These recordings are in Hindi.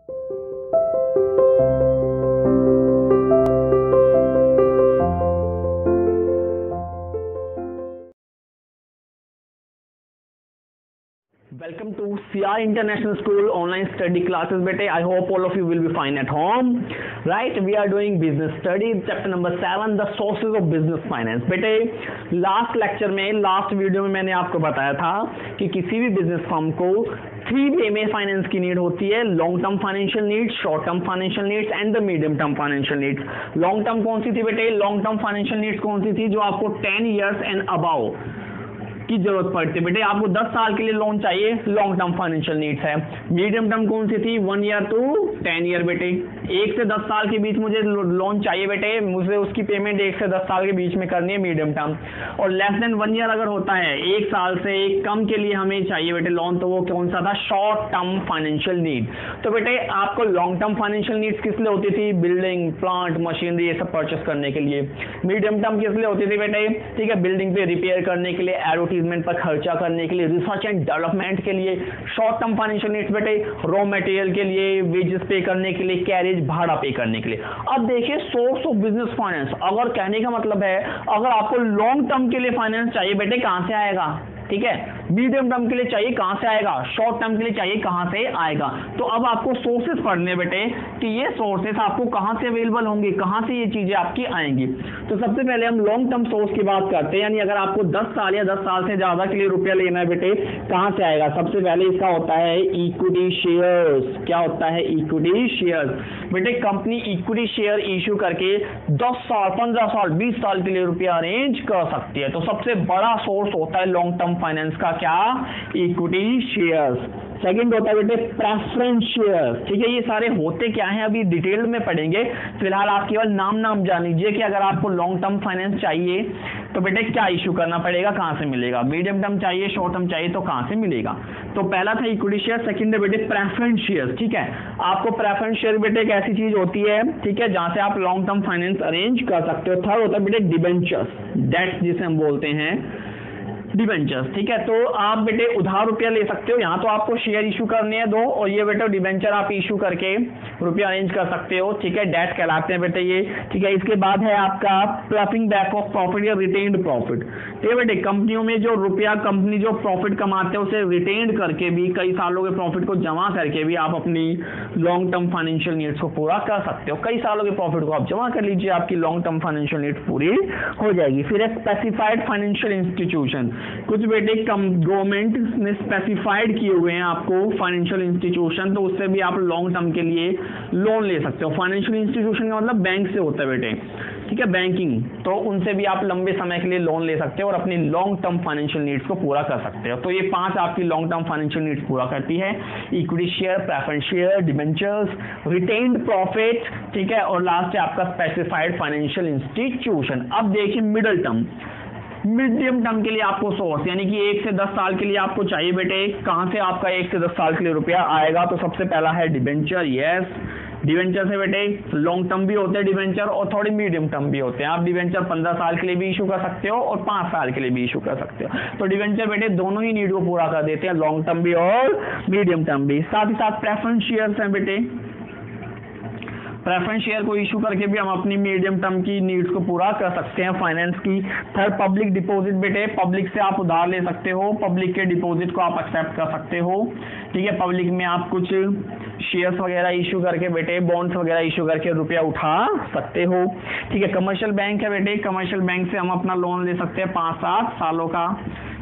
Welcome to CR International School online study classes bete. I hope all of you will be fine at home, right? We are doing business study chapter number 7, the sources of business finance. बेटे लास्ट लेक्चर में, लास्ट वीडियो में मैंने आपको बताया था कि किसी भी बिजनेस फर्म को 3 वे में फाइनेंस की नीड होती है, long term financial needs, short term financial needs and the medium term financial needs. Long term कौन सी थी बेटे? लॉन्ग टर्म फाइनेंशियल नीड्स कौन सी थी? जो आपको 10 ईयर्स एंड अबाउ की जरूरत पड़ती है बेटे, आपको 10 साल के लिए लोन चाहिए, लॉन्ग टर्म फाइनेंशियल नीड्स है। मीडियम टर्म कौन सी थी? 1 ईयर टू 10 ईयर बेटे, 1 से 10 साल के बीच मुझे लोन चाहिए बेटे, मुझे उसकी पेमेंट 1 से 10 साल के बीच में करनी है, मीडियम टर्म। और लेस देन 1 ईयर अगर होता है, 1 साल से कम के लिए हमें चाहिए बेटे लोन, तो वो कौन सा था? Short term financial need. तो बेटे आपको लॉन्ग टर्म फाइनेंशियल नीड्स किस लिए होती थी? बिल्डिंग, प्लांट, मशीनरी, ये सब परचेस करने के लिए। मीडियम टर्म किस लिए होती थी बेटे? ठीक है, बिल्डिंग पे रिपेयर करने के लिए, एडवर्टीजमेंट पर खर्चा करने के लिए, रिसर्च एंड डेवलपमेंट के लिए। शॉर्ट टर्म फाइनेंशियल नीड्स बेटे रॉ मटेरियल के लिए, वेजेस पे करने के लिए, कैरेज भाड़ा पे करने के लिए। अब देखिए सोर्स ऑफ बिजनेस फाइनेंस, अगर कहने का मतलब है अगर आपको लॉन्ग टर्म के लिए फाइनेंस चाहिए बेटे, कहां से आएगा? ठीक है, मीडियम टर्म के लिए चाहिए, कहां से आएगा? शॉर्ट टर्म के लिए चाहिए, कहां से आएगा? तो अब आपको सोर्सेस पढ़ने बेटे कि ये सोर्सेस आपको कहां से अवेलेबल होंगे, कहां से ये चीजें आपकी आएंगी। तो सबसे पहले हम लॉन्ग टर्म सोर्स की बात करते हैं, यानी अगर आपको 10 साल या 10 साल से ज्यादा के लिए रुपया लेना है बेटे, कहां से आएगा? सबसे पहले इसका होता है इक्विटी शेयर्स। क्या होता है? Equity shares. बेटे कंपनी इक्विटी शेयर इश्यू करके 10 साल, 15 साल, 20 साल के लिए रुपया अरेंज कर सकती है। तो सबसे बड़ा सोर्स होता है लॉन्ग टर्म फाइनेंस का क्या? Equity shares. सेकंड होता है बेटे प्रेफरेंस शेयर्स। ठीक है, ये सारे होते क्या हैं अभी डिटेल में पढ़ेंगे, फिलहाल आप केवल नाम जान लीजिए कि अगर आपको लॉन्ग टर्म फाइनेंस चाहिए तो बेटे क्या इश्यू करना पड़ेगा, कहां से मिलेगा? मीडियम टर्म चाहिए, शॉर्ट टर्म चाहिए तो कहां से मिलेगा? तो पहला था इक्विटी शेयर, सेकंड है बेटे प्रेफरेंस शेयर्स। ठीक है, आपको प्रेफरेंस शेयर बेटे एक ऐसी चीज होती है, ठीक है, जहां से आप लॉन्ग टर्म फाइनेंस अरेंज कर सकते हो। थर्ड होता है बेटे डिबेंचर्स, डेट जिसे हम बोलते हैं डिबेंचर्स। ठीक है, तो आप बेटे उधार रुपया ले सकते हो, यहाँ तो आपको शेयर इशू करने हैं 2, और ये बेटे डिबेंचर आप इशू करके रुपया अरेंज कर सकते हो। ठीक है, डेट कहलाते हैं बेटे ये। ठीक है, इसके बाद है आपका प्लफिंग बैक ऑफ प्रॉफिट या रिटेन्ड प्रॉफिट। ठीक है बेटे, कंपनियों में जो रुपया कंपनी जो प्रॉफिट कमाते हैं उसे रिटेन्ड करके भी, कई सालों के प्रॉफिट को जमा करके भी आप अपनी लॉन्ग टर्म फाइनेंशियल नीड्स को पूरा कर सकते हो। कई सालों के प्रॉफिट को आप जमा कर लीजिए, आपकी लॉन्ग टर्म फाइनेंशियल नीड्स पूरी हो जाएगी। फिर है स्पेसिफाइड फाइनेंशियल इंस्टीट्यूशन। कुछ बेटे गवर्नमेंट ने स्पेसिफाइड किए हुए हैं आपको फाइनेंशियल इंस्टीट्यूशन, तो उससे भी आप लॉन्ग टर्म के लिए लोन ले सकते हो। फाइनेंशियल इंस्टीट्यूशन का मतलब बैंक से होता है बेटे, ठीक है, बैंकिंग, तो उनसे भी आप लंबे समय के लिए लोन ले सकते हो और अपनी लॉन्ग टर्म फाइनेंशियल नीड्स को पूरा कर सकते हो। तो ये 5 आपकी लॉन्ग टर्म फाइनेंशियल नीड्स पूरा करती है, equity share, preference share, debentures, retained profit, ठीक है, और लास्ट है आपका स्पेसिफाइड फाइनेंशियल इंस्टीट्यूशन। अब देखिए मिडिल टर्म, मीडियम टर्म के लिए आपको सोर्स, यानी कि 1 से 10 साल के लिए आपको चाहिए बेटे, कहां से आपका 1 से 10 साल के लिए रुपया आएगा? तो सबसे पहला है डिबेंचर। यस, डिबेंचर से बेटे लॉन्ग टर्म भी होते हैं डिबेंचर, और थोड़े मीडियम टर्म भी होते हैं। आप डिबेंचर 15 साल के लिए भी इशू कर सकते हो और 5 साल के लिए भी इशू कर सकते हो। तो डिबेंचर बेटे दोनों ही नीड को पूरा कर देते हैं, लॉन्ग टर्म भी और मीडियम टर्म भी। साथ ही साथ प्रेफरेंस शेयर्स हैं बेटे, प्रेफरेंस शेयर को इशू करके भी हम अपनी मीडियम टर्म की नीड्स को पूरा कर सकते हैं फाइनेंस की। थर्ड पब्लिक डिपॉजिट बेटे, पब्लिक से आप उधार ले सकते हो, पब्लिक के डिपॉजिट को आप एक्सेप्ट कर सकते हो। ठीक है, पब्लिक में आप कुछ शेयर्स वगैरह इशू करके बेटे, बॉन्ड्स वगैरह इशू करके रुपया उठा सकते हो। ठीक है, कमर्शियल बैंक है बेटे, कमर्शियल बैंक से हम अपना लोन ले सकते हैं 5-7 सालों का।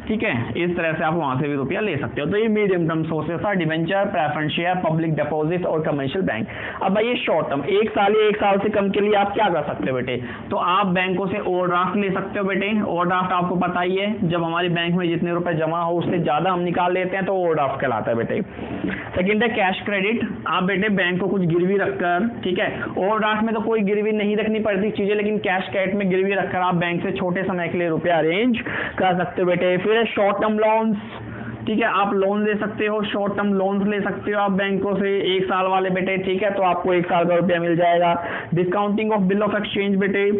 ठीक है, इस तरह से आप वहां से भी रुपया ले सकते हो। तो ये मीडियम टर्म सोर्सेस था, debenture, preference share, public deposit और कमर्शियल बैंक। अब भाई ये शॉर्ट टर्म, 1 साल या 1 साल से कम के लिए आप क्या कर सकते हो बेटे? तो आप बैंकों से ओवरड्राफ्ट ले सकते हो बेटे। ओवरड्राफ्ट आपको पता ही है, जब हमारे बैंक में जितने रुपए जमा हो उससे ज्यादा हम निकाल लेते हैं तो ओवरड्राफ्ट कहलाता है बेटे। सेकंड है कैश क्रेडिट, आप बेटे बैंक को कुछ गिरवी रखकर, ठीक है, ओवरड्राफ्ट में तो कोई गिरवी नहीं रखनी पड़ती चीजें, लेकिन कैश क्रेडिट में गिरवी रखकर आप बैंक से छोटे समय के लिए रुपया अरेंज कर सकते हो बेटे। फिर शॉर्ट टर्म लोन्स, ठीक है, आप लोन ले सकते हो, शॉर्ट टर्म लोन्स ले सकते हो आप बैंकों से 1 साल वाले बेटे। ठीक है, तो आपको 1 साल का रुपया मिल जाएगा। Discounting of bill of exchange बेटे,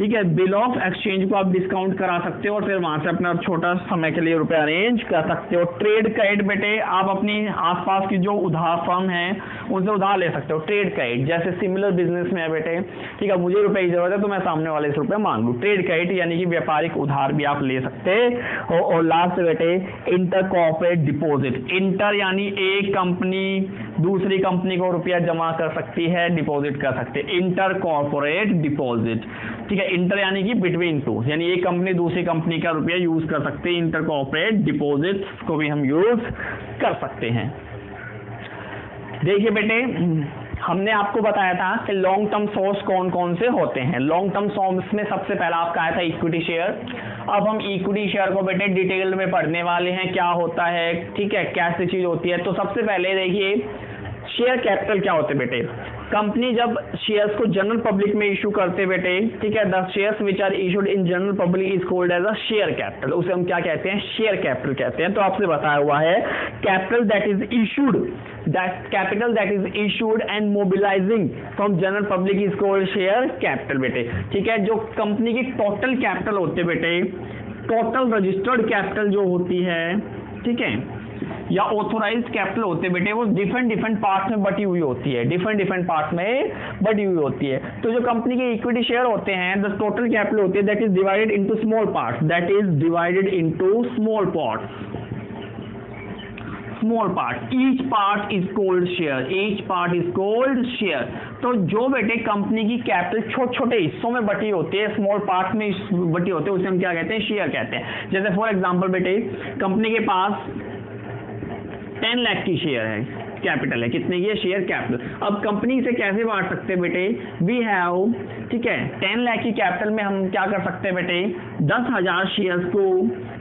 ठीक है, बिल ऑफ एक्सचेंज को आप डिस्काउंट करा सकते हो और फिर वहां से अपना छोटा समय के लिए रुपए अरेंज कर सकते हो। ट्रेड क्रेडिट बेटे आप अपनी आसपास की जो उधार फर्म है उनसे उधार ले सकते हो। ट्रेड क्रेडिट जैसे सिमिलर बिजनेस में है बेटे, ठीक है, मुझे रुपए की जरूरत है तो मैं सामने वाले से रुपए मांग लूँ। ट्रेड क्रेडिट यानी कि व्यापारिक उधार भी आप ले सकते हो। और लास्ट बेटे इंटर कॉर्पोरेट डिपॉजिट। इंटर यानी एक कंपनी दूसरी कंपनी को रुपया जमा कर सकती है, डिपॉजिट कर सकते हैं, इंटर कॉर्पोरेट डिपॉजिट। ठीक है, इंटर यानी कि बिटवीन टू, यानी एक कंपनी दूसरी कंपनी का रुपया यूज कर सकते हैं। इंटर कॉर्पोरेट डिपॉजिट को भी हम यूज कर सकते हैं। देखिए बेटे, हमने आपको बताया था कि लॉन्ग टर्म सोर्स कौन कौन से होते हैं। लॉन्ग टर्म सोर्स में सबसे पहला आपका आया था इक्विटी शेयर। अब हम इक्विटी शेयर को बेटे डिटेल में पढ़ने वाले हैं, क्या होता है, ठीक है, कैसी चीज होती है। तो सबसे पहले देखिए शेयर कैपिटल क्या होते बेटे। कंपनी जब शेयर्स को जनरल पब्लिक में इशू करते बेटे, ठीक है, the shares which are issued in general public is called as a share capital. उसे हम क्या कहते हैं, शेयर कैपिटल कहते हैं। तो आपसे बताया हुआ है capital that is issued, that capital that is issued and mobilising from general public is called share capital बेटे। ठीक है, जो कंपनी की टोटल कैपिटल होते बेटे, टोटल रजिस्टर्ड कैपिटल जो होती है, ठीक है, या ऑथोराइज्ड कैपिटल होते बेटे, वो डिफरेंट पार्ट्स में बटी हुई होती है, डिफरेंट पार्ट्स में बटी हुई होती है। तो जो कंपनी के इक्विटी शेयर होते हैं, द टोटल कैपिटल होती है that is divided into small parts, that is divided into small parts, small part, each part is called share, each part is called share. तो जो बेटे कंपनी की कैपिटल छोटे छोटे हिस्सों में बटी होती है, स्मॉल पार्ट में बटी होती है, उसे हम क्या कहते हैं, शेयर कहते हैं। जैसे फॉर एग्जांपल बेटे कंपनी के पास 10 लाख की शेयर है, कैपिटल है, कितने की है, शेयर कैपिटल। अब कंपनी से कैसे बांट सकते हैं बेटे, वी हैव, ठीक है, 10 लाख की कैपिटल में हम क्या कर सकते हैं बेटे, 10,000 शेयर्स को,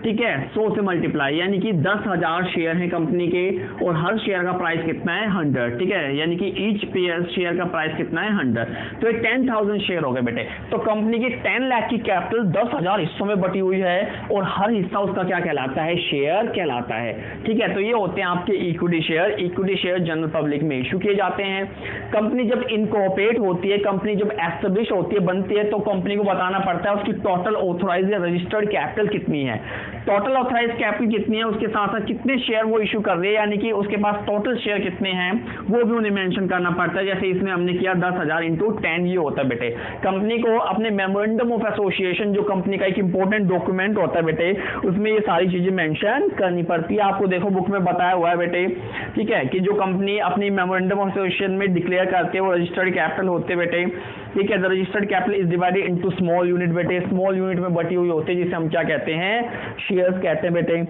ठीक है, 100 से मल्टीप्लाई, यानी कि 10,000 शेयर हैं कंपनी के और हर शेयर का प्राइस कितना है, 100, ठीक है, यानी कि ईच शेयर का प्राइस कितना है, 100। तो ये 10,000 शेयर हो गए बेटे। तो कंपनी की 10 लाख की कैपिटल 10,000 हिस्सों में बटी हुई है और हर हिस्सा उसका क्या कहलाता है, शेयर कहलाता है। ठीक है, तो ये होते हैं आपके equity share. Equity share general public में इशू किए जाते हैं। कंपनी जब इनकॉर्पोरेट होती है, कंपनी जब एस्टेब्लिश होती है, बनती है, तो कंपनी को बताना पड़ता है उसकी टोटल ऑथोराइज्ड या रजिस्टर्ड कैपिटल कितनी है। टोटल ऑथराइज्ड कैपिटल कितनी है, उसके साथ साथ कितने शेयर वो इशू कर रहे हैं, यानी कि उसके पास टोटल शेयर कितने हैं वो भी उन्हें मेंशन करना पड़ता है। जैसे इसमें हमने किया 10,000 इंटू 10, ये होता है बेटे। कंपनी को अपने मेमोरेंडम ऑफ एसोसिएशन, जो कंपनी का एक इंपॉर्टेंट डॉक्यूमेंट होता है बेटे, उसमें ये सारी चीजें मेंशन करनी पड़ती है। आपको देखो बुक में बताया हुआ है बेटे, ठीक है, कि जो कंपनी अपनी मेमोरेंडम ऑफ एसोसिएशन में डिक्लेयर करते हैं वो रजिस्टर्ड कैपिटल होते बेटे। ठीक है, the registered capital is divided into small unit बेटे, स्मॉल यूनिट में बटी हुई होती है, जिसे हम क्या कहते हैं, शेयर्स कहते हैं बेटे।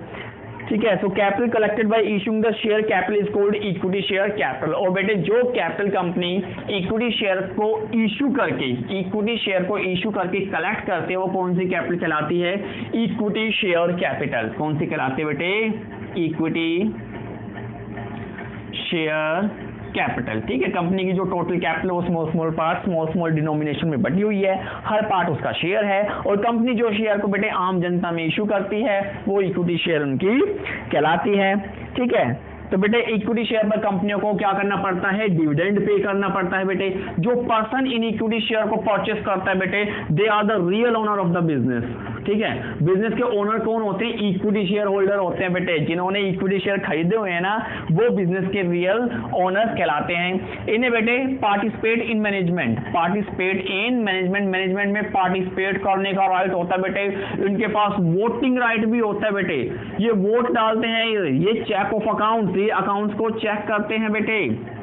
ठीक है, so capital collected by issuing the share capital is called equity share capital. और बेटे जो कैपिटल कंपनी इक्विटी शेयर को इशू करके, इक्विटी शेयर को इशू करके कलेक्ट करते हैं, वो कौन सी कैपिटल कहलाती है, इक्विटी शेयर कैपिटल। कौन सी कहलाती है बेटे, इक्विटी शेयर कैपिटल। ठीक है, कंपनी की जो टोटल कैपिटल वो स्मॉल पार्ट, स्मॉल डिनोमिनेशन में बटी हुई है, हर पार्ट उसका शेयर है, और कंपनी जो शेयर को बेटे आम जनता में इशू करती है वो इक्विटी शेयर उनकी कहलाती है। ठीक है, तो बेटे इक्विटी शेयर पर कंपनियों को क्या करना पड़ता है, डिविडेंड पे करना पड़ता है बेटे। जो पर्सन इन इक्विटी शेयर को परचेस करता है बेटे, they are the real owner of the business. ठीक है, बिजनेस के ओनर कौन होते हैं, इक्विटी शेयर होल्डर होते हैं बेटे। जिन्होंने इक्विटी शेयर खरीदे हुए हैं ना, वो बिजनेस के रियल ओनर्स कहलाते हैं। इन्हें बेटे participate in management, participate in management, management में पार्टिसिपेट करने का राइट होता है बेटे। इनके पास वोटिंग राइट भी होता है बेटे, ये वोट डालते हैं, ये चेक ऑफ अकाउंट, अकाउंट्स को चेक करते हैं बेटे।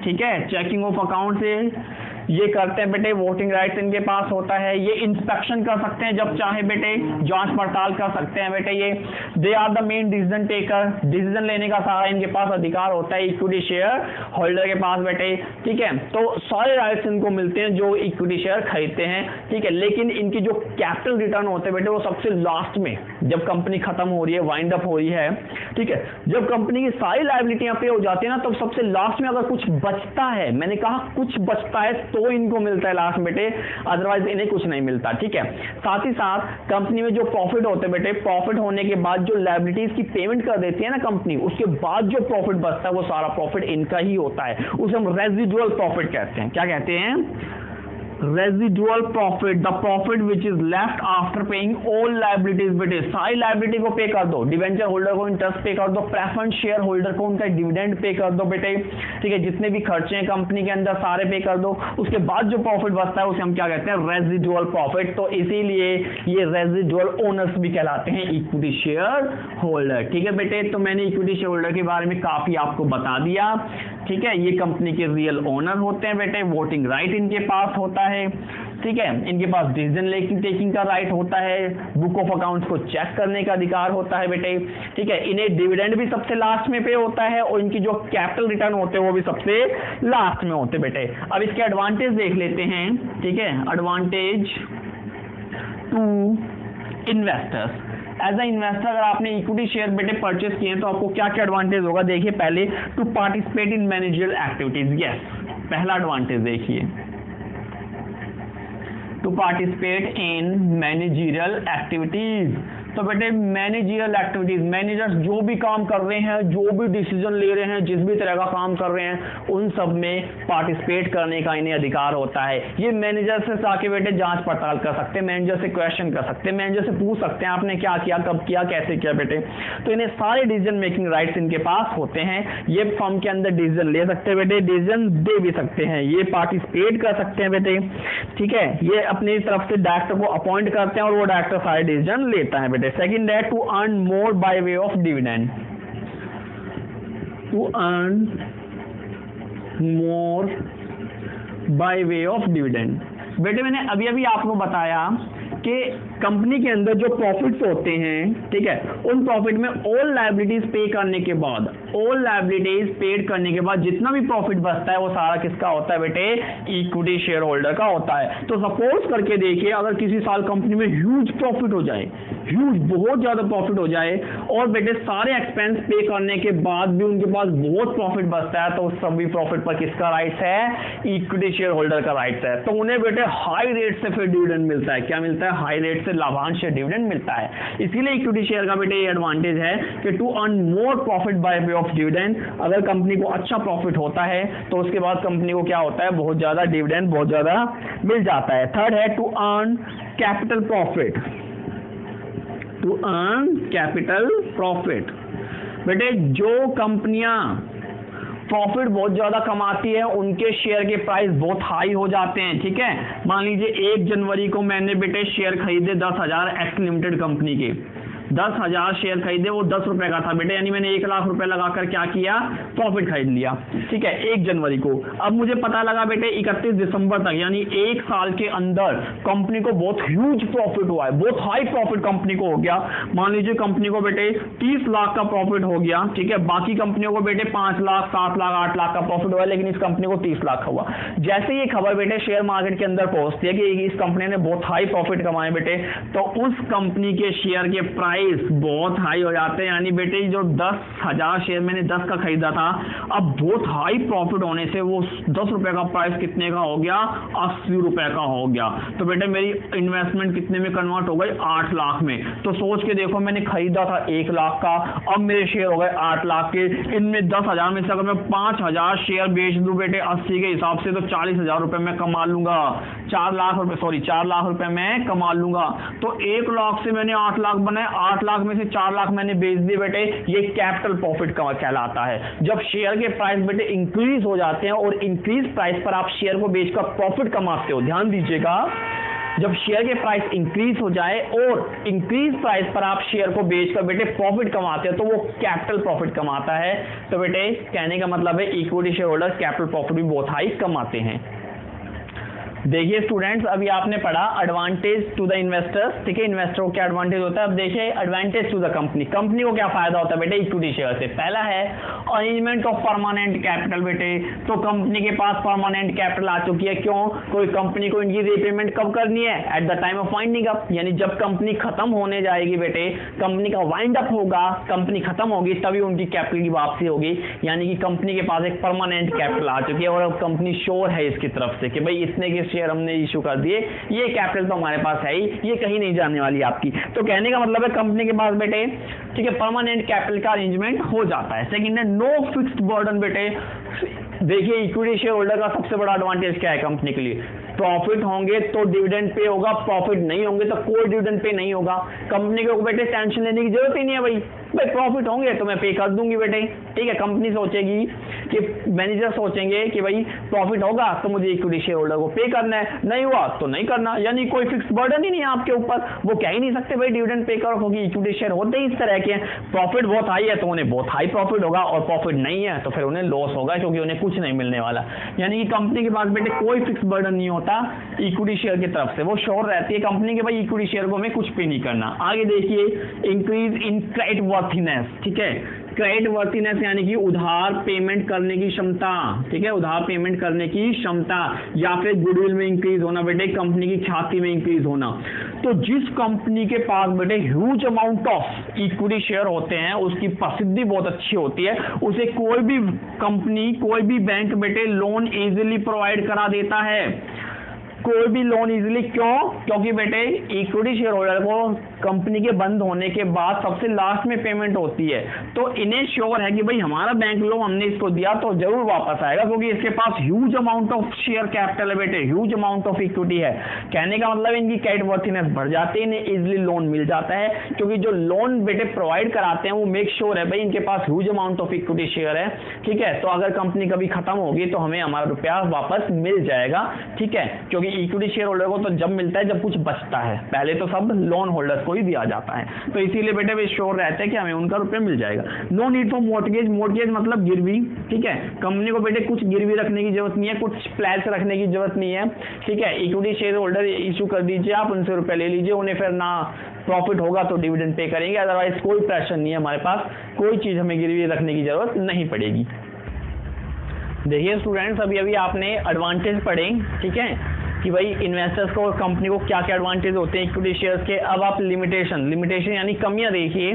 ठीक है, चेकिंग ऑफ अकाउंट से ये करते हैं बेटे, वोटिंग राइट्स इनके पास होता है। ये इंस्पेक्शन कर सकते हैं जब चाहे बेटे, जांच पड़ताल कर सकते हैं बेटे। ये they are the main decision taker, decision लेने का सारा इनके पास अधिकार होता है इक्विटी शेयर होल्डर के पास बेटे। ठीक है, तो सारे राइट्स इनको मिलते हैं जो इक्विटी शेयर खरीदते हैं। ठीक है, लेकिन इनकी जो कैपिटल रिटर्न होते हैं बेटे वो सबसे लास्ट में, जब कंपनी खत्म हो रही है, वाइंड अप हो रही है। ठीक है, जब कंपनी की सारी लायबिलिटियां पे हो जाती है ना, तब सबसे लास्ट में अगर कुछ बचता है, मैंने कहा कुछ बचता है, तो इनको मिलता है लास्ट बेटे, अदरवाइज इन्हें कुछ नहीं मिलता। ठीक है, साथ ही साथ कंपनी में जो प्रॉफिट होते हैं बेटे, प्रॉफिट होने के बाद जो लायबिलिटीज की पेमेंट कर देती है ना कंपनी, उसके बाद जो प्रॉफिट बचता है वो सारा प्रॉफिट इनका ही होता है। उसे हम रेजिडुअल प्रॉफिट कहते हैं। क्या कहते हैं, residual profit, the profit which is left after paying all liabilities. बेटे सारी लायबिलिटी को पे कर दो, डिवेंचर होल्डर को इंटरेस्ट पे कर दो, प्रेफरेंस शेयर होल्डर को उनका डिविडेंड पे कर दो बेटे, ठीक है, जितने भी खर्चे हैं कंपनी के अंदर सारे पे कर दो। उसके बाद जो प्रॉफिट बचता है उसे हम क्या कहते हैं, रेजिडुअल प्रॉफिट। तो इसीलिए ये रेजिडुअल ओनर्स भी कहलाते हैं इक्विटी शेयर होल्डर। ठीक है बेटे, तो मैंने इक्विटी शेयर होल्डर के बारे में काफी आपको बता दिया। ठीक है, ये कंपनी के रियल ओनर होते हैं बेटे, वोटिंग राइट इनके पास होता है। ठीक है, इनके पास डिसीजन टेकिंग का राइट होता है, बुक ऑफ अकाउंट्स को चेक करने का अधिकार होता है बेटे। ठीक है, इन्हें डिविडेंड भी सबसे लास्ट में पे होता है और इनकी जो कैपिटल रिटर्न होते हैं वो भी सबसे लास्ट में होते हैं बेटे। अब इसके एडवांटेज देख लेते हैं। ठीक है, advantage to investors. As a investor अगर आपने इक्विटी शेयर बेटे परचेस किए हैं तो आपको क्या क्या एडवांटेज होगा, देखिए पहले to participate in managerial activities. Yes, पहला एडवांटेज देखिए, to participate in managerial activities. तो बेटे मैनेजरियल एक्टिविटीज, मैनेजर्स जो भी काम कर रहे हैं, जो भी डिसीजन ले रहे हैं, जिस भी तरह का काम कर रहे हैं, उन सब में पार्टिसिपेट करने का इन्हें अधिकार होता है। ये मैनेजर से जाके बेटे जांच पड़ताल कर सकते हैं, मैनेजर से क्वेश्चन कर सकते हैं, मैनेजर से पूछ सकते हैं आपने क्या किया, कब किया, कैसे किया बेटे। तो इन्हें सारे डिसीजन मेकिंग राइट्स इनके पास होते हैं। ये फर्म के अंदर डिसीजन ले सकते हैं बेटे, डिसीजन दे भी सकते हैं, ये पार्टिसिपेट कर सकते हैं बेटे। ठीक है, ये अपनी तरफ से डायरेक्टर को अपॉइंट करते हैं और वो डायरेक्टर सारे डिसीजन लेता है बेटे। Second है to earn more by way of dividend, to earn more by way of dividend। बेटे मैंने अभी अभी आपको बताया कि कंपनी के अंदर जो प्रॉफिट्स होते हैं, ठीक है, उन प्रॉफिट में ऑल लायबिलिटीज पे करने के बाद, ऑल लायबिलिटीज पेड करने के बाद जितना भी प्रॉफिट बचता है वो सारा किसका होता है बेटे, इक्विटी शेयर होल्डर का होता है। तो सपोज करके देखिए अगर किसी साल कंपनी में ह्यूज प्रॉफिट हो जाए, ह्यूज बहुत ज्यादा प्रॉफिट हो जाए और बेटे सारे एक्सपेंस पे करने के बाद भी उनके पास बहुत प्रॉफिट बचता है, तो उस सभी प्रॉफिट पर किसका राइट्स है, इक्विटी शेयर होल्डर का राइट्स है। तो उन्हें बेटे हाई रेट से फिर डिविडेंड मिलता है। क्या मिलता है, हाई रेट से लाभांश या डिविडेंड मिलता है। इसीलिए इक्विटी शेयर का बेटे ये एडवांटेज है कि to earn more profit by way of dividend. अगर कंपनी को अच्छा प्रॉफिट होता है तो उसके बाद कंपनी को क्या होता है, बहुत ज्यादा डिविडेंड बहुत ज्यादा मिल जाता है। थर्ड है to earn capital profit, to earn capital profit. बेटे जो कंपनियां प्रॉफिट बहुत ज्यादा कमाती है उनके शेयर के प्राइस बहुत हाई हो जाते हैं। ठीक है, मान लीजिए 1 जनवरी को मैंने बेटे शेयर खरीदे 10,000 एक्स लिमिटेड कंपनी के, 10,000 शेयर खरीदे, वो 10 रुपए का था बेटे, यानी मैंने 1 लाख रुपए लगाकर क्या किया, प्रॉफिट खरीद लिया। ठीक है, 1 जनवरी को। अब मुझे पता लगा बेटे 31 दिसंबर तक यानी 1 साल के अंदर कंपनी को बहुत ह्यूज प्रॉफिट हुआ है, बहुत हाई प्रॉफिट कंपनी को हो गया। मान लीजिए कंपनी को बेटे 30 लाख का प्रॉफिट हो गया। ठीक है, बाकी कंपनियों को बेटे 5 लाख 7 लाख 8 लाख का प्रॉफिट हुआ, लेकिन इस कंपनी को 30 लाख हुआ। जैसे ये खबर बेटे शेयर मार्केट के अंदर पहुंचती है कि इस कंपनी ने बहुत हाई प्रॉफिट कमाए बेटे, तो उस कंपनी के शेयर के प्राइस बहुत हाई हो जाते हैं। यानी बेटे जो 10,000 शेयर मैंने 10 का खरीदा था, अब बहुत हाई प्रॉफिट होने से वो 10 रुपए का प्राइस कितने का हो गया, 80 रुपए का हो गया। तो बेटे मेरी इन्वेस्टमेंट कितने में कन्वर्ट हो गई, 8 लाख में। तो सोच के देखो मैंने खरीदा था 1 लाख का, अब मेरे शेयर हो गए 8 लाख के। इनमें 10,000 में से अगर मैं 5,000 शेयर बेच दूं बेटे 80 के हिसाब से, तो 40,000 रुपए मैं कमा लूंगा, 4 लाख रुपए मैं कमा लूंगा। तो 1 लाख से मैंने 8 लाख बनाए, 8 लाख में से 4 लाख मैंने बेच दिए बेटे, ये कैपिटल प्रॉफिट का कहलाता है। जब शेयर के प्राइस बेटे इंक्रीज हो जाते हैं और इंक्रीज प्राइस पर आप शेयर को बेचकर प्रॉफिट कमाते हो, ध्यान दीजिएगा, जब शेयर के प्राइस इंक्रीज हो जाए और इंक्रीज प्राइस पर आप शेयर को बेचकर बेटे प्रॉफिट कमाते हो तो वो कैपिटल प्रॉफिट कमाता है। तो बेटे कहने का मतलब है equity share holders capital profit भी बहुत हाई कमाते हैं। देखिए स्टूडेंट्स, अभी आपने पढ़ा एडवांटेज टू द इन्वेस्टर्स। ठीक है, इन्वेस्टर को क्या एडवांटेज होता है। अब देखिए advantage to the company, company को क्या फायदा होता है बेटे इक्विटी शेयर से। पहला है अरेंजमेंट ऑफ परमानेंट कैपिटल। बेटे तो कंपनी के पास परमानेंट कैपिटल आ चुकी है। क्यों, कोई कंपनी को इनकी रीपेमेंट कब करनी है, at the time of winding up, यानी जब कंपनी खत्म होने जाएगी बेटे, कंपनी का वाइंड अप होगा, कंपनी खत्म होगी, तभी उनकी कैपिटल की वापसी होगी। यानी कि कंपनी के पास एक परमानेंट कैपिटल आ चुकी है और अब कंपनी श्योर है इसकी तरफ से कि भाई इतने के शेयर हमने इशू कर दिए, ये कैपिटल तो हमारे पास है ही, ये कहीं नहीं जाने वाली आपकी। तो कहने का मतलब है कंपनी के पास बेटे ठीक है परमानेंट कैपिटल का अरेंजमेंट हो जाता है। सेकंड है नो फिक्स्ड बर्डन। बेटे देखिए इक्विटी शेयर होल्डर का सबसे बड़ा एडवांटेज क्या है कंपनी के लिए, प्रॉफिट होंगे तो डिविडेंड पे होगा, प्रॉफिट नहीं होंगे तो कोई डिविडेंड पे नहीं होगा। कंपनी को बेटे टेंशन लेने की जरूरत ही नहीं है भाई प्रॉफिट होंगे तो मैं पे कर दूंगी बेटे, ठीक है। कंपनी सोचेगी कि मैनेजर सोचेंगे कि भाई प्रॉफिट होगा तो मुझे इक्विटी शेयर होल्डर को पे करना है, नहीं हुआ तो नहीं करना, यानी कोई फिक्स बर्डन ही नहीं है आपके ऊपर। वो कह ही नहीं सकते भाई डिविडेंड पे करो, क्योंकि इक्विटी शेयर होते ही इस तरह के हैं, प्रॉफिट बहुत हाई है तो उन्हें बहुत हाई प्रॉफिट होगा, और प्रॉफिट नहीं है तो फिर उन्हें लॉस होगा, क्योंकि उन्हें कुछ नहीं मिलने वाला। यानी कि कंपनी के पास बेटे कोई फिक्स बर्डन नहीं होता इक्विटी शेयर की तरफ से, वो श्योर रहती है कंपनी के भाई इक्विटी शेयर को हमें कुछ पे नहीं करना। आगे देखिए, इंक्रीज इन क्रेडिट वर्थीनेस, ठीक है। क्रेडिट वर्थीनेस यानी कि उधार पेमेंट करने की क्षमता, ठीक है, उधार पेमेंट करने की क्षमता, या फिर गुडविल में इंक्रीज होना बेटे, कंपनी की ख्याति में इंक्रीज होना। तो जिस कंपनी के पास बेटे huge amount of equity share होते हैं, उसकी प्रसिद्धि बहुत अच्छी होती है, उसे कोई भी कंपनी, कोई भी बैंक बेटे लोन इजीली प्रोवाइड करा देता है, कोई भी लोन इजीली। क्यों? क्योंकि बेटे इक्विटी शेयर होल्डर को कंपनी के बंद होने के बाद सबसे लास्ट में पेमेंट होती है, तो इन्हें श्योर है कि भाई हमारा बैंक लोन हमने इसको दिया तो जरूर वापस आएगा, क्योंकि इसके पास huge amount of share capital है बेटे, ह्यूज अमाउंट ऑफ इक्विटी है। कहने का मतलब इनकी क्रेडिट वर्थीनेस बढ़ जाती है, इन्हें इजिली लोन मिल जाता है, क्योंकि जो लोन बेटे प्रोवाइड कराते हैं वो मेक श्योर है भाई इनके पास huge amount of equity share है, ठीक है। तो अगर कंपनी कभी खत्म होगी तो हमें हमारा रुपया वापस मिल जाएगा, ठीक है, क्योंकि इक्विटी शेयर होल्डर को तो जब मिलता है जब कुछ बचता है, पहले तो सब लोन होल्डर्स को ही दिया जाता है, तो इसीलिए बेटे वे श्योर रहते हैं कि हमें उनका रुपया मिल जाएगा। No need for mortgage, mortgage मतलब गिरवी, ठीक है। कंपनी को बेटे कुछ गिरवी रखने की जरूरत नहीं है, कुछ प्लेस रखने की जरूरत नहीं है, ठीक है। इक्विटी शेयर होल्डर इशू कर दीजिए, आप उनसे रुपया ले लीजिए, उन्हें फिर ना प्रॉफिट होगा तो डिविडेंड पे करेंगे, अदरवाइज कोई प्रेशर नहीं है हमारे पास, कोई चीज हमें गिरवी रखने की जरूरत नहीं पड़ेगी। देखिए स्टूडेंट्स, अभी अभी आपने एडवांटेज पढ़े, ठीक है, कि भाई इन्वेस्टर्स को और कंपनी को क्या क्या एडवांटेज होते हैं इक्विटी शेयर्स के। अब आप लिमिटेशन यानी कमियां देखिए,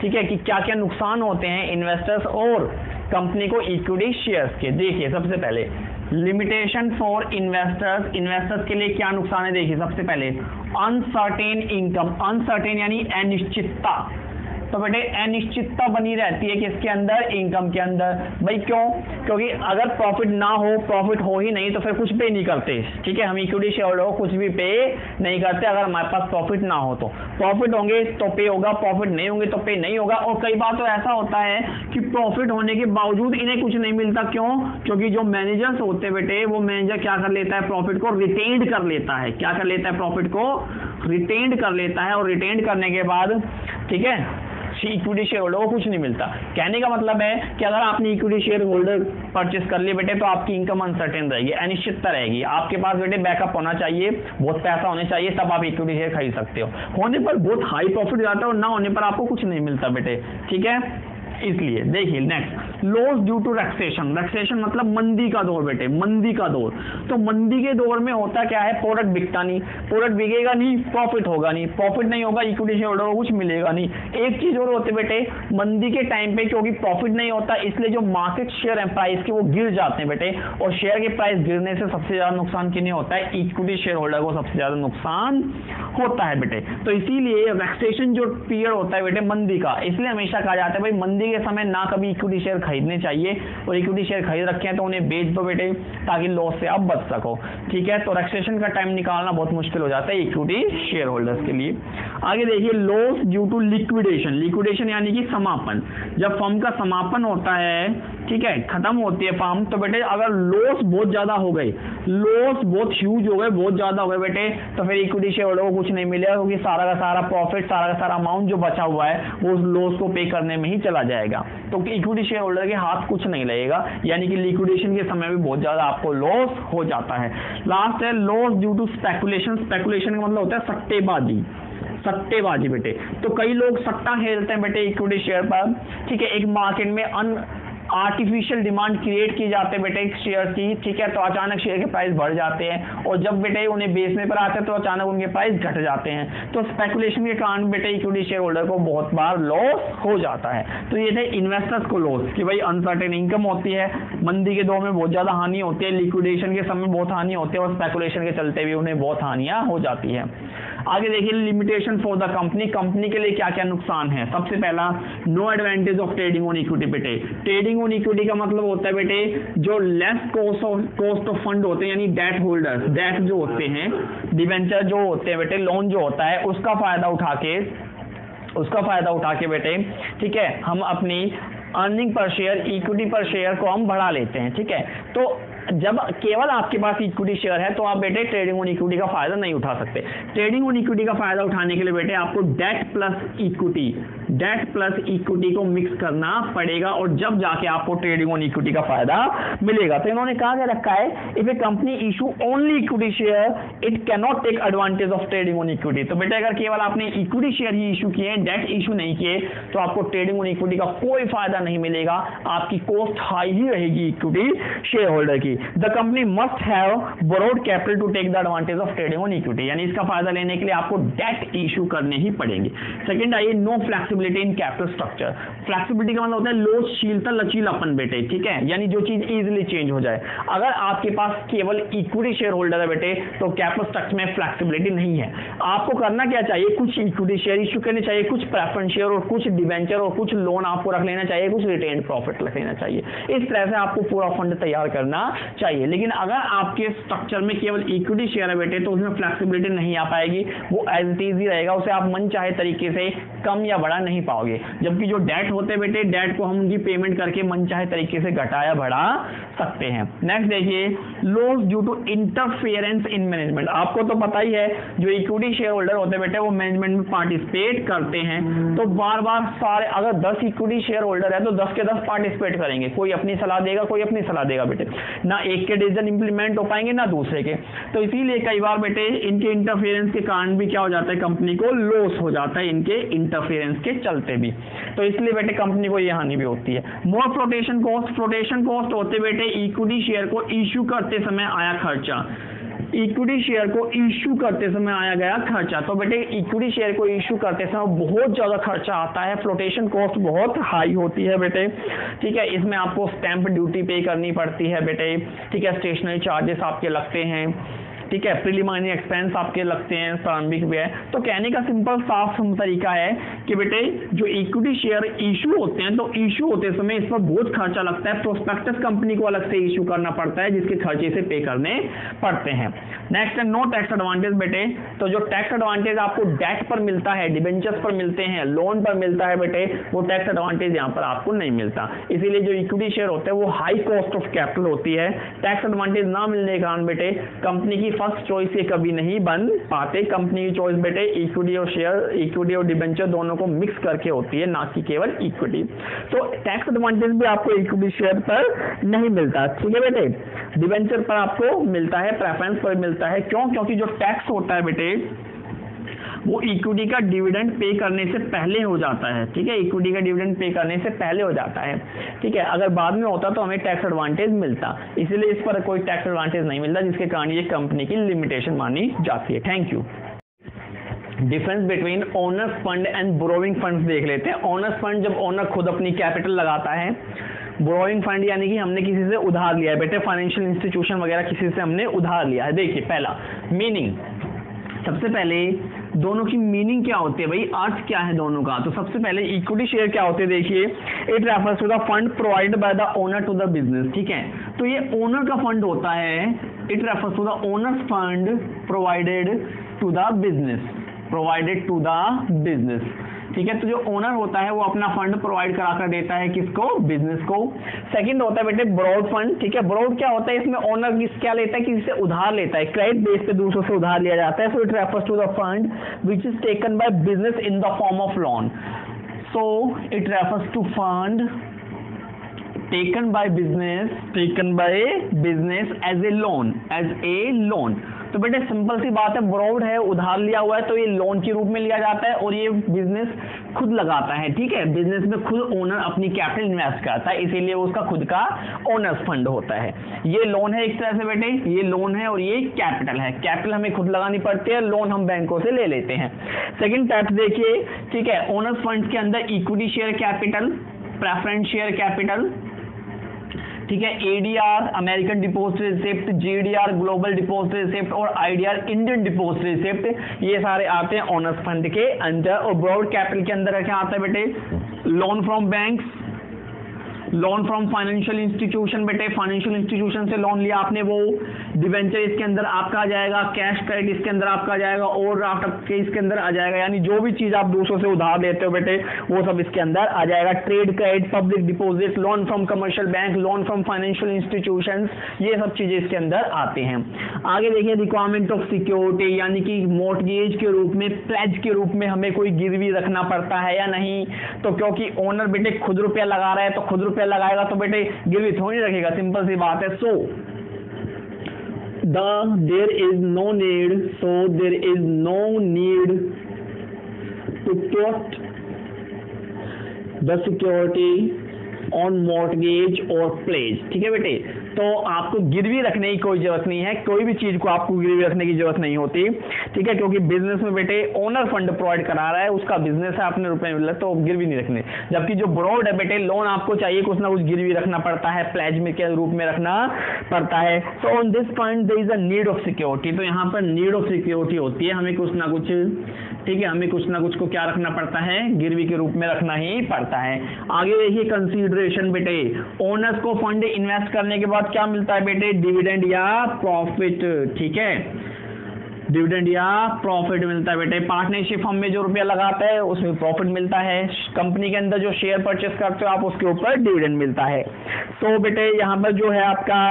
ठीक है, कि क्या क्या नुकसान होते हैं इन्वेस्टर्स और कंपनी को इक्विटी शेयर्स के। देखिए सबसे पहले लिमिटेशन फॉर इन्वेस्टर्स के लिए क्या नुकसान है, देखिए सबसे पहले अनसर्टेन इनकम, अनसर्टेन यानी अनिश्चितता, तो बेटे अनिश्चितता बनी रहती है किसके अंदर, इनकम के अंदर। भाई क्यों? क्योंकि अगर प्रॉफिट ना हो, प्रॉफिट हो ही नहीं तो फिर कुछ पे नहीं करते, ठीक है। हम इक्विटी शेयर होल्डर को कुछ भी पे नहीं करते अगर हमारे पास प्रॉफिट ना हो तो। प्रॉफिट होंगे तो पे होगा, प्रॉफिट नहीं होंगे तो पे नहीं होगा। और कई बार तो ऐसा होता है कि प्रॉफिट होने के बावजूद इन्हें कुछ नहीं मिलता। क्यों? क्योंकि जो मैनेजर्स होते हैं बेटे, वो मैनेजर क्या कर लेता है, प्रॉफिट को रिटेन्ड कर लेता है। क्या कर लेता है? प्रॉफिट को रिटेन्ड कर लेता है, और रिटेन्ड करने के बाद, ठीक है, इक्विटी शेयर होल्डर को कुछ नहीं मिलता। कहने का मतलब है कि अगर आपने इक्विटी शेयर होल्डर परचेस कर लिए बेटे, तो आपकी इनकम अनसर्टेन रहेगी, अनिश्चितता रहेगी। आपके पास बेटे बैकअप होना चाहिए, बहुत पैसा होना चाहिए, तब आप इक्विटी शेयर खरीद सकते हो। होने पर बहुत हाई प्रॉफिट जाता है और ना होने पर आपको कुछ नहीं मिलता बेटे, ठीक है। इसलिए देखिए नेक्स्ट, लॉस ड्यू टू रैक्सेशन। रैक्सेशन मतलब मंदी का दौर बेटे, मंदी का दौर। तो मंदी के दौर में होता क्या है, प्रोडक्ट बिकता नहीं, प्रोडक्ट बिकेगा नहीं, प्रॉफिट होगा नहीं, प्रॉफिट नहीं होगा, इक्विटी शेयर होल्डर को कुछ मिलेगा नहीं। एक चीज और होती है बेटे, मंदी के टाइम पे क्योंकि प्रॉफिट नहीं होता, इसलिए जो मार्केट शेयर है प्राइस के वो गिर जाते हैं बेटे, और शेयर के प्राइस गिरने से सबसे ज्यादा नुकसान किन्हें होता है, इक्विटी शेयर होल्डर को सबसे ज्यादा नुकसान होता है बेटे। तो इसीलिए रैक्सेशन जो पीरियड होता है बेटे मंदी का, इसलिए हमेशा कहा जाता है भाई मंदी के समय ना कभी इक्विटी शेयर खरीदने चाहिए, और इक्विटी शेयर खरीद रखे हैं तो उन्हें बेच दो बेटे, ताकि लॉस से आप बच सको, ठीक है। तो रैक्सेशन का टाइम निकालना बहुत मुश्किल हो जाता है इक्विटी शेयर होल्डर्स के लिए। आगे देखिए, loss due to liquidation. Liquidation यानी कि समापन। जब फर्म का समापन होता है, ठीक है, खत्म होती है फर्म, तो बेटे अगर लॉस बहुत ज्यादा हो गई, लॉस बहुत ह्यूज हो गए, बहुत ज्यादा हो गए बेटे, तो फिर इक्विटी शेयर होल्डर को कुछ नहीं मिलेगा, क्योंकि सारा का सारा प्रॉफिट, सारा का सारा अमाउंट जो बचा हुआ है वो उस लॉस को पे करने में ही चला जाएगा। तो इक्विटी शेयर होल्डर के हाथ कुछ नहीं लगेगा, यानी कि लिक्विडेशन के समय भी बहुत ज्यादा आपको लॉस हो जाता है। लास्ट है loss due to speculation. Speculation का मतलब होता है सट्टेबाजी, सट्टेबाजी बेटे। तो कई लोग सट्टा खेलते हैं बेटे इक्विटी शेयर पर, ठीक है। एक मार्केट में आर्टिफिशियल डिमांड क्रिएट की जाते हैं बेटे शेयर की, ठीक है। तो अचानक शेयर के प्राइस बढ़ जाते हैं, और जब बेटे उन्हें बेचने पर आते हैं तो अचानक उनके प्राइस घट जाते हैं। तो स्पेकुलेशन के कारण बेटे इक्विटी शेयर होल्डर को बहुत बार लॉस हो जाता है। तो ये थे इन्वेस्टर्स को लॉस, कि भाई अनसर्टेन इनकम होती है, मंदी के दौर में बहुत ज्यादा हानि होती है, लिक्विडेशन के समय बहुत हानि होती है, और स्पेकुलेशन के चलते भी उन्हें बहुत हानियां हो जाती है। आगे देखिए limitation for the company, company के लिए क्या क्या नुकसान है। सबसे पहला, no advantage of trading on equity. बेटे ट्रेडिंग ऑन इक्विटी का मतलब होता है बेटे जो लेस कॉस्ट ऑफ फंड होते हैं, यानी डेट होल्डर्स, डेट जो होते हैं, डिबेंचर जो होते हैं बेटे, लोन जो होता है, उसका फायदा उठा के बेटे, ठीक है, हम अपनी अर्निंग पर शेयर, इक्विटी पर शेयर को हम बढ़ा लेते हैं। ठीक है, तो जब केवल आपके पास इक्विटी शेयर है तो आप बेटे ट्रेडिंग ऑन इक्विटी का फायदा नहीं उठा सकते। ट्रेडिंग ऑन इक्विटी का फायदा उठाने के लिए बेटे आपको डेट प्लस इक्विटी को मिक्स करना पड़ेगा, और जब जाके आपको ट्रेडिंग ऑन इक्विटी का फायदा मिलेगा। तो इन्होंने कहा क्या रखा है, if a company issue only equity share it can not take advantage of trading on equity. तो बेटे अगर केवल आपने इक्विटी शेयर ही इशू किए, डेट इशू नहीं किए, तो आपको ट्रेडिंग ऑन इक्विटी का कोई फायदा नहीं मिलेगा, आपकी कॉस्ट हाई ही रहेगी इक्विटी शेयर होल्डर की। The company must have borrowed capital to take the advantage of trading on equity, यानी इसका फायदा लेने के लिए आपको डेट इशू करने ही पड़ेंगे। सेकंड आइए, no flexibility in capital structure. Flexibility का मतलब होता है लोचशीलता, लचीलापन बेटे, ठीक है, यानी जो चीज इजीली चेंज हो जाए। अगर आपके पास केवल इक्विटी शेयर होल्डर है बेटे तो कैपिटल स्ट्रक्चर में फ्लेक्सिबिलिटी नहीं है। आपको करना क्या चाहिए, कुछ इक्विटी शेयर इशू करने चाहिए, कुछ प्रेफरेंस शेयर और कुछ डिवेंचर और कुछ लोन आपको रख लेना चाहिए, कुछ रिटेन प्रॉफिट रख लेना चाहिए। इस तरह से आपको पूरा फंड तैयार करना चाहिए। लेकिन अगर आपके स्ट्रक्चर में केवल इक्विटी शेयर है बेटे तो उसमें फ्लेक्सिबिलिटी नहीं आ पाएगी, वो एज इट इज ही रहेगा, उसे आप मन चाहे तरीके से कम या बढ़ा नहीं पाओगे। जबकि जो डेट होते हैं बेटे, डेट को हम उनकी पेमेंट करके मन चाहे तरीके से घटा या बढ़ा सकते हैं। नेक्स्ट देखिए, loss due to interference in management. आपको तो पता ही है जो इक्विटी शेयर होल्डर होते हैं बेटे वो मैनेजमेंट में पार्टिसिपेट करते हैं, तो बार बार सारे, अगर 10 इक्विटी शेयर होल्डर है तो 10 के 10 पार्टिसिपेट करेंगे, कोई अपनी सलाह देगा, कोई अपनी सलाह देगा बेटे, ना एक के डिसीजन इंप्लीमेंट हो पाएंगे ना दूसरे के। तो इसीलिए कई बार बेटे इनके इंटरफेरेंस के कारण भी क्या हो जाता है, कंपनी को लॉस हो जाता है इनके इंटरफेरेंस के चलते भी। तो इसलिए बेटे कंपनी को ये हानि भी होती है। मोर फ्लोटेशन कॉस्ट होते बेटे इक्विटी शेयर को इश्यू करते समय आया खर्चा, इक्विटी शेयर को इश्यू करते समय आया गया खर्चा। तो बेटे इक्विटी शेयर को इश्यू करते समय बहुत ज्यादा खर्चा आता है, फ्लोटेशन कॉस्ट बहुत हाई होती है बेटे, ठीक है। इसमें आपको स्टैंप ड्यूटी पे करनी पड़ती है बेटे, ठीक है, स्टेशनरी चार्जेस आपके लगते हैं, ठीक है, प्रीलिमिनरी एक्सपेंस आपके लगते हैं, प्रारंभिक व्यय। तो कहने का सिंपल साफ तरीका है कि बेटे जो इक्विटी शेयर इशू होते हैं तो इशू होते समय इस पर बहुत खर्चा लगता है, प्रोस्पेक्टस कंपनी को अलग से इशू करना पड़ता है जिसके खर्चे से पे करने पड़ते हैं। नेक्स्ट है नो टैक्स एडवांटेज बेटे, तो जो टैक्स एडवांटेज आपको डेट पर मिलता है, डिबेंचर्स पर मिलते हैं, लोन पर मिलता है बेटे, वो टैक्स एडवांटेज यहाँ पर आपको नहीं मिलता। इसीलिए जो इक्विटी शेयर होते हैं वो हाई कॉस्ट ऑफ कैपिटल होती है, टैक्स एडवांटेज ना मिलने के कारण बेटे कंपनी की फर्स्ट चॉइस ये कभी नहीं बन पाते। कंपनी की चॉइस बेटे इक्विटी और शेयर, इक्विटी और डिबेंचर दोनों को मिक्स करके होती है, ना कि केवल इक्विटी। तो टैक्स एडवांटेज भी आपको इक्विटी शेयर पर नहीं मिलता, ठीक है बेटे, डिबेंचर पर आपको मिलता है, प्रेफरेंस पर मिलता है। क्यों? क्योंकि जो टैक्स होता है बेटे वो इक्विटी का डिविडेंड पे करने से पहले हो जाता है, ठीक है, इक्विटी का डिविडेंड पे करने से पहले हो जाता है, ठीक है। अगर बाद में होता तो हमें टैक्स एडवांटेज मिलता, इसीलिए इस पर कोई टैक्स एडवांटेज नहीं मिलता, जिसके कारण ये कंपनी की लिमिटेशन मानी जाती है। Thank you. Difference between owner's fund and borrowing fund देख लेते हैं। ओनर्स फंड जब ओनर खुद अपनी कैपिटल लगाता है, बोरोइंग फंड यानी कि हमने किसी से उधार लिया है बेटे, फाइनेंशियल इंस्टीट्यूशन वगैरह किसी से हमने उधार लिया है। देखिए पहला मीनिंग, सबसे पहले दोनों की मीनिंग क्या होती है भाई, अर्थ क्या है दोनों का। तो सबसे पहले इक्विटी शेयर क्या होते हैं, देखिए it refers to the fund provided by the owner to the business, ठीक है। तो ये ओनर का फंड होता है, it refers to the owner's fund provided to the business, ठीक है। तो जो ओनर होता है वो अपना फंड प्रोवाइड करा कर देता है किसको, बिजनेस को। सेकंड होता है बेटे ब्रॉड फंड, ठीक है। ब्रॉड क्या होता है, इसमें ओनर क्या लेता है, किसी से उधार लेता है, क्रेडिट बेस पे दूसरों से उधार लिया जाता है। So it refers to the fund which is taken by business in the form of loan. So it refers to fund taken by business as a loan. तो बेटे सिंपल सी बात है, ब्रॉड है, उधार लिया हुआ है, तो ये लोन के रूप में लिया जाता है और ये बिजनेस खुद लगाता है, ठीक है। बिजनेस में खुद ओनर अपनी कैपिटल इन्वेस्ट करता है, इसीलिए उसका खुद का ओनर्स फंड होता है। ये लोन है एक तरह से बेटे, ये लोन है और ये कैपिटल है। कैपिटल हमें खुद लगानी पड़ती है, लोन हम बैंकों से ले लेते हैं। सेकंड टाइप देखिए, ठीक है, ओनर्स फंड के अंदर equity share capital, preference share capital, ठीक है, ADR American deposit receipt, GDR global deposit receipt और IDR इंडियन डिपॉजिट रिसिप्ट, ये सारे आते हैं ओनर्स फंड के अंदर। और ब्रॉड कैपिटल के अंदर क्या आता है बेटे, loan from banks, loan from financial institution, बेटे फाइनेंशियल इंस्टीट्यूशन से लोन लिया आपने वो, डिवेंचर इसके अंदर आपका आ जाएगा, कैश क्रेडिट इसके अंदर आपका आ जाएगा, और ड्राफ्ट आपके इसके अंदर आ जाएगा, यानी जो भी चीज आप दूसरों से उधार लेते हो बेटे वो सब इसके अंदर आ जाएगा। Trade credit, public deposit, loan from commercial bank, loan from financial institutions, ये सब चीजें इसके अंदर आते हैं। आगे देखिए रिक्वायरमेंट ऑफ सिक्योरिटी, यानी कि मॉर्गेज के रूप में, प्लेज के रूप में हमें कोई गिरवी रखना पड़ता है या नहीं। तो क्योंकि ओनर बेटे खुद रुपया लगा रहा है तो खुद रुपया लगाएगा तो बेटे गिरवी थोड़ी रखेगा, सिंपल सी बात है। सो there is no need to put the security on mortgage or pledge, ठीक है बेटे। तो आपको गिरवी रखने की कोई जरूरत नहीं है, कोई भी चीज को आपको गिरवी रखने की जरूरत नहीं होती, ठीक है, क्योंकि बिजनेस में बेटे ओनर फंड प्रोवाइड करा रहा है, उसका बिजनेस है, अपने रुपए मिल रहा है तो गिरवी नहीं रखने। जबकि जो ब्रॉड है बेटे, लोन आपको चाहिए कुछ ना कुछ गिरवी रखना पड़ता है, प्लेज में के रूप में रखना पड़ता है। So on this point there is a need of security, तो यहाँ पर नीड ऑफ सिक्योरिटी होती है, हमें कुछ ना कुछ, ठीक है, हमें कुछ ना कुछ को क्या रखना पड़ता है, गिरवी के रूप में रखना ही पड़ता है। आगे देखिए कंसीडरेशन बेटे, ओनर्स को फंड इन्वेस्ट करने के बाद क्या मिलता है बेटे, डिविडेंड या प्रॉफिट, ठीक है, डिविडेंड या प्रॉफिट मिलता है बेटे। पार्टनरशिप फर्म में जो रुपया लगाता है उसमें प्रॉफिट मिलता है, कंपनी के अंदर जो शेयर परचेस करते हो आप उसके ऊपर डिविडेंड मिलता है। तो बेटे यहाँ पर जो है आपका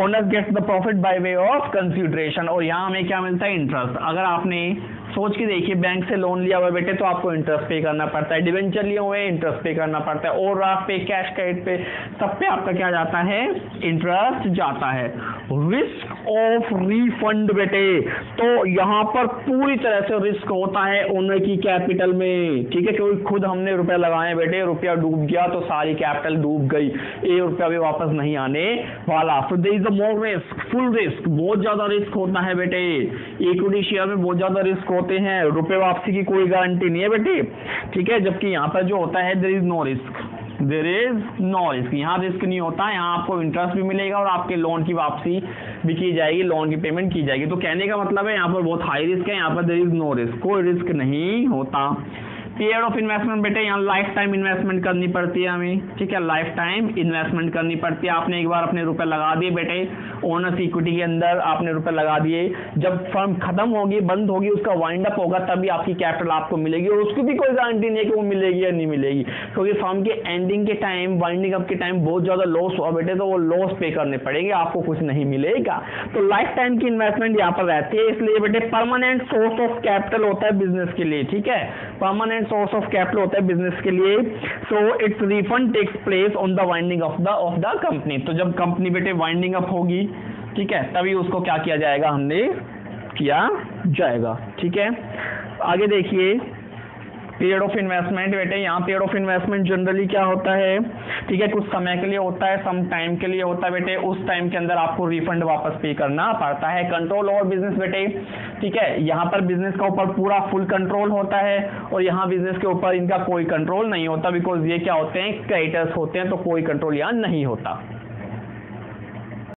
owners gets the profit by way of consideration, और यहाँ हमें क्या मिलता है, इंटरेस्ट। अगर आपने सोच के देखिए बैंक से लोन लिया हुआ बेटे तो आपको इंटरेस्ट पे करना पड़ता है, डिवेंचर लिए हुए इंटरेस्ट पे करना पड़ता है, और ड्राफ्ट पे, कैश क्रेडिट पे, सब पे आपका क्या जाता है, इंटरेस्ट जाता है। रिस्क ऑफ रीफंड बेटे, तो यहाँ पर पूरी तरह से रिस्क होता है ओनर की कैपिटल में, ठीक है, क्योंकि खुद हमने रुपया लगाए बेटे, रुपया डूब गया तो सारी कैपिटल डूब गई, एक रुपया भी वापस नहीं आने वाला। So there is a more risk, full risk, बहुत ज्यादा रिस्क होता है बेटे। इक्विटी शेयर में बहुत ज्यादा रिस्क होते हैं, रुपए वापसी की कोई गारंटी नहीं है बेटे, ठीक है। जबकि यहाँ पर जो होता है there is no risk, there is no risk, यहाँ रिस्क नहीं होता, यहाँ आपको इंटरेस्ट भी मिलेगा और आपके लोन की वापसी भी की जाएगी, लोन की पेमेंट की जाएगी। तो कहने का मतलब है यहाँ पर बहुत हाई रिस्क है, यहाँ पर देयर इज नो रिस्क, कोई रिस्क नहीं होता। पीरियड ऑफ इन्वेस्टमेंट बेटे, यहाँ लाइफ टाइम इन्वेस्टमेंट करनी पड़ती है हमें, ठीक है, लाइफ टाइम इन्वेस्टमेंट करनी पड़ती है। आपने एक बार अपने रुपए लगा दिए बेटे ओनर्स इक्विटी के अंदर, आपने रुपए लगा दिए, जब फर्म खत्म होगी, बंद होगी, उसका वाइंड अप होगा, तभी आपकी कैपिटल आपको मिलेगी, और उसकी भी कोई गारंटी नहीं है कि वो मिलेगी या नहीं मिलेगी, क्योंकि फर्म के एंडिंग के टाइम, वाइंडिंग अप के टाइम बहुत ज्यादा लॉस हुआ बेटे तो वो लॉस पे करने पड़ेंगे, आपको कुछ नहीं मिलेगा। तो लाइफ टाइम की इन्वेस्टमेंट यहाँ पर रहती है, इसलिए बेटे परमानेंट सोर्स ऑफ कैपिटल होता है बिजनेस के लिए, ठीक है, परमानेंट सोर्स ऑफ कैपिटल होता है बिजनेस के लिए। So its refund takes place on the winding of the company, तो जब कंपनी बेटे वाइंडिंग अप होगी, ठीक है, तभी उसको क्या किया जाएगा, हमने किया जाएगा, ठीक है। आगे देखिए पीरियड ऑफ इन्वेस्टमेंट बेटे, यहाँ पीरियड ऑफ इन्वेस्टमेंट जनरली क्या होता है, ठीक है, कुछ समय के लिए होता है, सम टाइम के लिए होता है बेटे, उस टाइम के अंदर आपको रिफंड वापस पे करना पड़ता है। कंट्रोल ओवर बिजनेस बेटे, ठीक है, यहाँ पर बिजनेस का ऊपर पूरा फुल कंट्रोल होता है, और यहाँ बिजनेस के ऊपर इनका कोई कंट्रोल नहीं होता, बिकॉज ये क्या होते हैं, क्रेडिटर्स होते हैं, तो कोई कंट्रोल यहाँ नहीं होता।